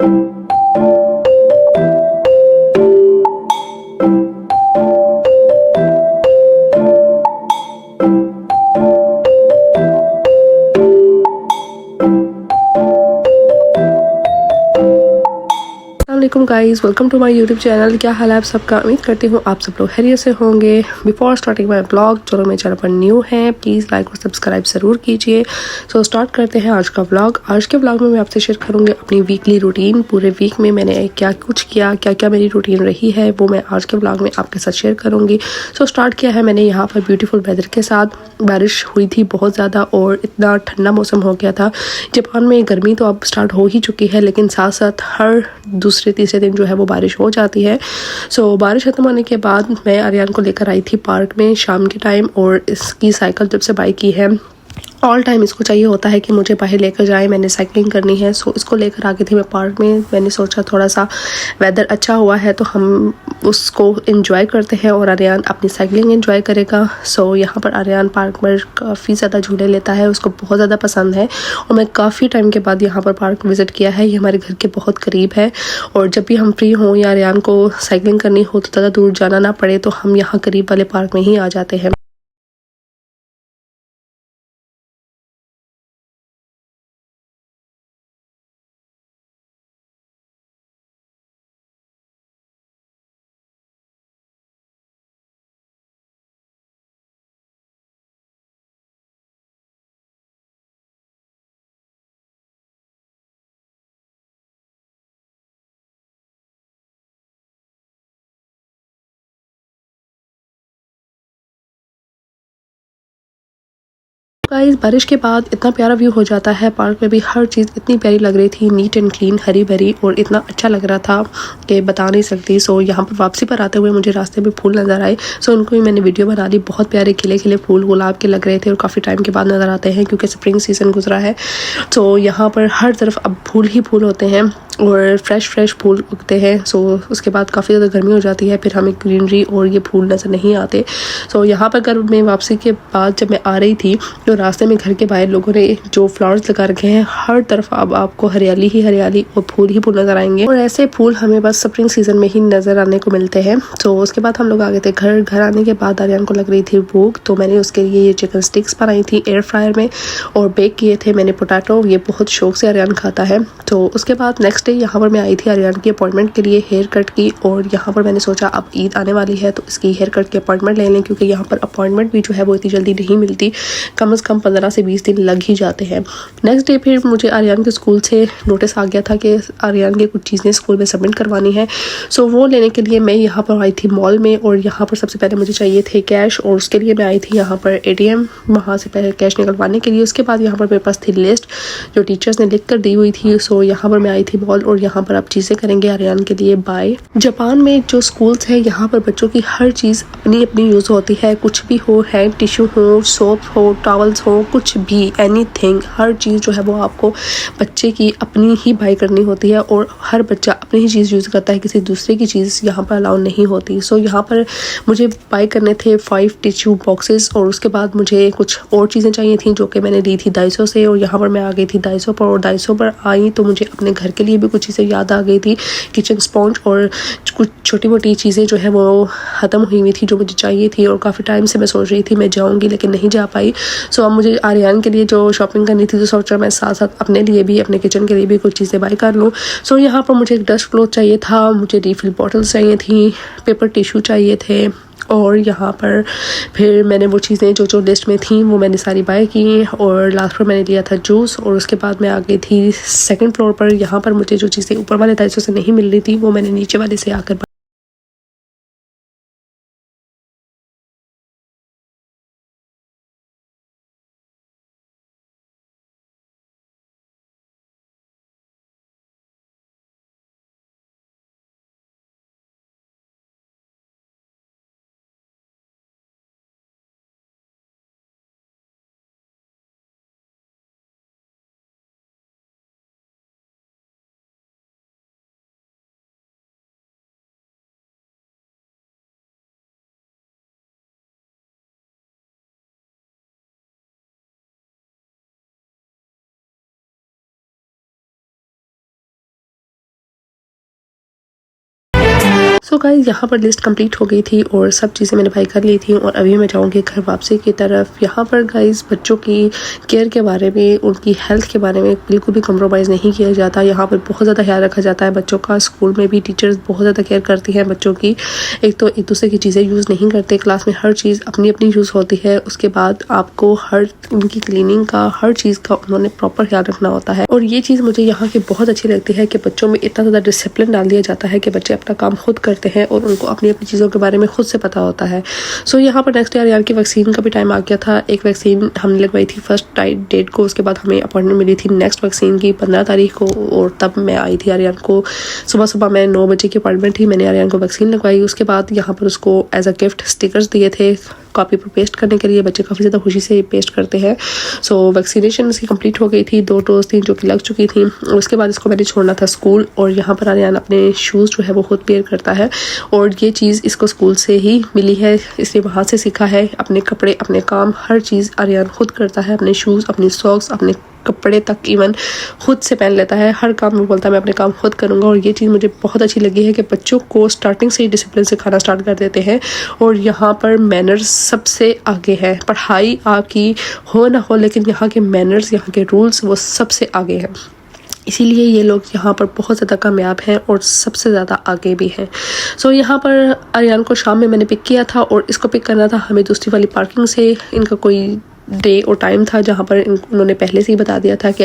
अस्सलाम guys, welcome to my YouTube channel. क्या हाल है आप सबका? उम्मीद करती हूँ आप सब लोग खैरियत से होंगे। बिफोर स्टार्टिंग माय ब्लॉग, जो लोग मेरे चैनल पर न्यू हैं प्लीज़ लाइक और सब्सक्राइब ज़रूर कीजिए। सो स्टार्ट करते हैं आज का ब्लॉग। आज के ब्लॉग में मैं आपसे शेयर करूँगी अपनी वीकली रूटीन। पूरे वीक में मैंने क्या कुछ किया, क्या क्या मेरी रूटीन रही है, वो मैं आज के ब्लॉग में आपके साथ शेयर करूँगी। सो स्टार्ट किया है मैंने यहाँ पर ब्यूटीफुल वेदर के साथ। बारिश हुई थी बहुत ज़्यादा और इतना ठंडा मौसम हो गया था। जापान में गर्मी तो अब स्टार्ट हो ही चुकी है, लेकिन साथ साथ हर दूसरे तीसरे दिन जो है वो बारिश हो जाती है। सो बारिश खत्म होने के बाद मैं आर्यन को लेकर आई थी पार्क में शाम के टाइम, और इसकी साइकिल जब से बाई की है ऑल टाइम इसको चाहिए होता है कि मुझे बाहर लेकर जाए, मैंने साइकिलिंग करनी है। सो इसको लेकर आ गई थी मैं पार्क में। मैंने सोचा थोड़ा सा वेदर अच्छा हुआ है तो हम उसको एंजॉय करते हैं और आर्यन अपनी साइकिलिंग एंजॉय करेगा। सो यहाँ पर आर्यन पार्क में काफ़ी ज़्यादा झूले लेता है, उसको बहुत ज़्यादा पसंद है। और मैं काफ़ी टाइम के बाद यहाँ पर पार्क विज़िट किया है। ये हमारे घर के बहुत करीब है, और जब भी हम फ्री हों या आर्यन को साइकिलिंग करनी हो तो ज़्यादा दूर जाना ना पड़े तो हम यहाँ करीब वाले पार्क में ही आ जाते हैं। गाइस, बारिश के बाद इतना प्यारा व्यू हो जाता है। पार्क में भी हर चीज़ इतनी प्यारी लग रही थी, नीट एंड क्लीन, हरी भरी, और इतना अच्छा लग रहा था कि बता नहीं सकती। सो यहाँ पर वापसी पर आते हुए मुझे रास्ते में फूल नज़र आए। सो उनको भी मैंने वीडियो बना ली। बहुत प्यारे खिले खिले फूल गुलाब के लग रहे थे और काफ़ी टाइम के बाद नज़र आते हैं क्योंकि स्प्रिंग सीज़न गुजरा है। सो यहाँ पर हर तरफ अब फूल ही फूल होते हैं और फ्रेश फूल उगते हैं। सो उसके बाद काफ़ी ज़्यादा गर्मी हो जाती है, फिर हमें ग्रीनरी और ये फूल नज़र नहीं आते। सो यहाँ पर अगर मैं वापसी के बाद जब मैं आ रही थी तो रास्ते में घर के बाहर लोगों ने जो फ्लावर्स लगा रखे हैं, हर तरफ अब आपको हरियाली ही हरियाली और फूल ही फूल नज़र आएंगे। और ऐसे फूल हमें बस स्प्रिंग सीजन में ही नज़र आने को मिलते हैं। तो उसके बाद हम लोग आ गए थे घर। घर आने के बाद आर्यन को लग रही थी भूख, तो मैंने उसके लिए ये चिकन स्टिक्स बनाई थी एयर फ्रायर में और बेक किए थे मैंने पोटैटो। ये बहुत शौक से आर्यन खाता है। तो उसके बाद नेक्स्ट डे यहाँ पर मैं आई थी आर्यन की अपॉइंटमेंट के लिए हेयर कट की, और यहाँ पर मैंने सोचा अब ईद आने वाली है तो इसकी हेयर कट की अपॉइंटमेंट ले लें, क्योंकि यहाँ पर अपॉइंटमेंट भी जो है वो इतनी जल्दी नहीं मिलती, कम से कम 15 से 20 दिन लग ही जाते हैं। नेक्स्ट डे फिर मुझे आर्यन के स्कूल से नोटिस आ गया था कि आर्यन की कुछ चीज़ें स्कूल में सबमिट करवानी है। सो वो लेने के लिए मैं यहाँ पर आई थी मॉल में, और यहाँ पर सबसे पहले मुझे चाहिए थे कैश, और उसके लिए मैं आई थी यहाँ पर ATM, वहाँ से पहले कैश निकलवाने के लिए। उसके बाद यहाँ पर मेरे पास थी लिस्ट जो टीचर्स ने लिख कर दी हुई थी। सो यहाँ पर मैं आई थी मॉल, और यहाँ पर आप चीज़ें करेंगे आर्यन के लिए बाय। जापान में जो स्कूल्स है यहाँ पर बच्चों की हर चीज़ अपनी अपनी यूज़ होती है। कुछ भी हो, हैंड टिश्यू हो, सोप हो, टॉवल्स हो, कुछ भी एनीथिंग, हर चीज़ जो है वो आपको बच्चे की अपनी ही बाय करनी होती है, और हर बच्चा अपनी ही चीज़ यूज़ करता है, किसी दूसरे की चीज़ यहाँ पर अलाउ नहीं होती। सो यहाँ पर मुझे बाय करने थे 5 टिश्यू बॉक्सेस, और उसके बाद मुझे कुछ और चीज़ें चाहिए थी जो कि मैंने ली थी दाइसो से, और यहाँ पर मैं आ गई थी दाइसो पर। और दाइसो पर आई तो मुझे अपने घर के लिए भी कुछ चीज़ें याद आ गई थी, किचन स्पॉन्ज और कुछ छोटी मोटी चीज़ें जो है वो ख़त्म हुई हुई थी जो मुझे चाहिए थी, और काफ़ी टाइम से मैं सोच रही थी मैं जाऊँगी लेकिन नहीं जा पाई। सो अब मुझे आर्यन के लिए जो शॉपिंग करनी थी तो सोचा मैं साथ साथ अपने लिए भी, अपने किचन के लिए भी कुछ चीज़ें बाय कर लूँ। सो यहाँ पर मुझे एक डस्ट क्लॉथ चाहिए था, मुझे रिफिल बॉटल्स चाहिए थी, पेपर टिश्यू चाहिए थे, और यहाँ पर फिर मैंने वो चीज़ें जो जो लिस्ट में थी वो मैंने सारी बाय की, और लास्ट पर मैंने लिया था जूस। और उसके बाद मैं आ गई थी सेकंड फ्लोर पर। यहाँ पर मुझे जो चीज़ें ऊपर वाले दाइसों से नहीं मिल रही थी वो मैंने नीचे वाले से आकर सो गाइस यहाँ पर लिस्ट कंप्लीट हो गई थी और सब चीज़ें मैंने भाई कर ली थी और अभी मैं जाऊँगी घर वापसी की तरफ। यहाँ पर गाइस बच्चों की केयर के बारे में, उनकी हेल्थ के बारे में बिल्कुल भी कम्प्रोमाइज़ नहीं किया जाता। यहाँ पर बहुत ज़्यादा ख्याल रखा जाता है बच्चों का। स्कूल में भी टीचर्स बहुत ज़्यादा केयर करती हैं बच्चों की। एक तो एक दूसरे की चीज़ें यूज़ नहीं करते, क्लास में हर चीज़ अपनी अपनी यूज़ होती है। उसके बाद आपको हर उनकी क्लीनिंग का, हर चीज़ का उन्होंने प्रॉपर ख्याल रखना होता है। और ये चीज़ मुझे यहाँ की बहुत अच्छी लगती है कि बच्चों में इतना ज़्यादा डिसिप्लिन डाल दिया जाता है कि बच्चे अपना काम खुद करते हैं और उनको अपनी अपनी चीज़ों के बारे में खुद से पता होता है। सो यहाँ पर नेक्स्ट ईयर की वैक्सीन का भी टाइम आ गया था। एक वैक्सीन हमने लगवाई थी फर्स्ट डेट को, उसके बाद हमें अपॉइंटमेंट मिली थी नेक्स्ट वैक्सीन की 15 तारीख को और तब मैं आई थी आर्यन को। सुबह मैं 9 बजे की अपॉइंटमेंट थी, मैंने आर्यन को वैक्सीन लगवाई। उसके बाद यहाँ पर उसको एज अ गिफ्ट स्टिकर्स दिए थे कॉपी पर पेस्ट करने के लिए। बच्चे काफ़ी ज़्यादा खुशी से पेस्ट करते हैं। सो वैक्सीनेशन इसकी कंप्लीट हो गई थी, 2 डोज थी जो कि लग चुकी थी। उसके बाद इसको मैंने छोड़ना था स्कूल और यहाँ पर आर्यन अपने शूज़ जो है वो खुद पेयर करता है और ये चीज़ इसको स्कूल से ही मिली है, इसने वहाँ से सीखा है। अपने कपड़े, अपने काम, हर चीज़ आर्यन खुद करता है। अपने शूज़, अपनी सॉक्स, अपने कपड़े तक इवन खुद से पहन लेता है। हर काम में बोलता है मैं अपने काम खुद करूँगा और ये चीज़ मुझे बहुत अच्छी लगी है कि बच्चों को स्टार्टिंग से ही डिसिप्लिन सिखाना स्टार्ट कर देते हैं। और यहाँ पर मैनर्स सबसे आगे है। पढ़ाई आपकी हो ना हो लेकिन यहाँ के मैनर्स, यहाँ के रूल्स वो सबसे आगे हैं। इसीलिए ये लोग यहाँ पर बहुत ज़्यादा कामयाब हैं और सबसे ज़्यादा आगे भी हैं। सो यहाँ पर आर्यन को शाम में मैंने पिक किया था और इसको पिक करना था हमें दूसरी वाली पार्किंग से। इनका कोई डे और टाइम था जहाँ पर उन्होंने पहले से ही बता दिया था कि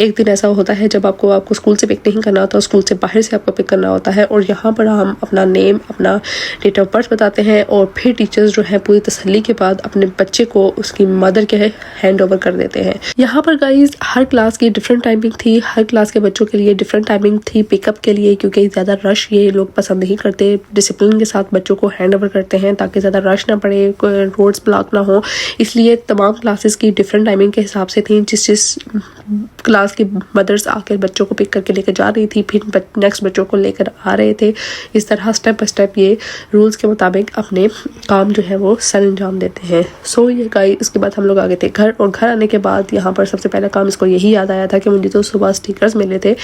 एक दिन ऐसा होता है जब आपको स्कूल से पिक नहीं करना होता, स्कूल से बाहर से आपको पिक करना होता है। और यहाँ पर हम अपना नेम, अपना डेट ऑफ बर्थ बताते हैं और फिर टीचर्स जो है पूरी तसल्ली के बाद अपने बच्चे को उसकी मदर के हैंड ओवर कर देते हैं। यहाँ पर गाइज हर क्लास की डिफरेंट टाइमिंग थी, हर क्लास के बच्चों के लिए डिफरेंट टाइमिंग थी पिकअप के लिए, क्योंकि ज़्यादा रश ये लोग पसंद नहीं करते। डिसिप्लिन के साथ बच्चों को हैंड ओवर करते हैं ताकि ज़्यादा रश ना पड़े, रोड्स ब्लॉक ना हो। इसलिए तमाम क्लासेस की डिफरेंट टाइमिंग के हिसाब से थी। जिस क्लास की मदर्स आकर बच्चों को पिक करके लेकर जा रही थी, फिर नेक्स्ट बच्चों को लेकर आ रहे थे। इस तरह स्टेप बाय स्टेप ये रूल्स के मुताबिक अपने काम जो है वो सर अंजाम देते हैं। सो ये गाइस, इसके बाद हम लोग आ गए थे घर और घर आने के बाद यहाँ पर सबसे पहला काम इसको यही याद आया था कि मुझे तो सुबह स्टिकर्स मिले थे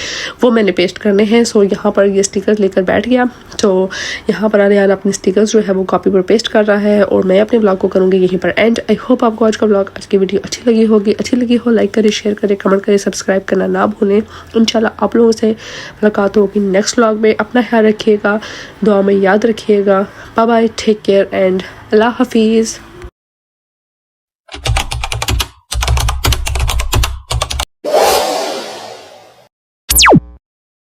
वो मैंने पेस्ट करने हैं। सो यहाँ पर ये स्टिकर्स लेकर बैठ गया। तो यहाँ पर आर्यन अपने स्टिकर्स जो है वो कॉपी पर पेस्ट कर रहा है और मैं अपने ब्लॉग को करूँगी यहीं पर एंड। आई होप आपको आज का ब्लॉग, आज की वीडियो अच्छी लगी होगी। अच्छी लगी हो लाइक करें, शेयर करें, कमेंट करें, सब्सक्राइब करना ना भूलें। इंशाल्लाह आप लोगों से मुलाकात होगी नेक्स्ट व्लॉग में। अपना ख्याल रखिएगा, दुआ में याद रखिएगा। Bye bye, take care and अल्लाह हाफिज़।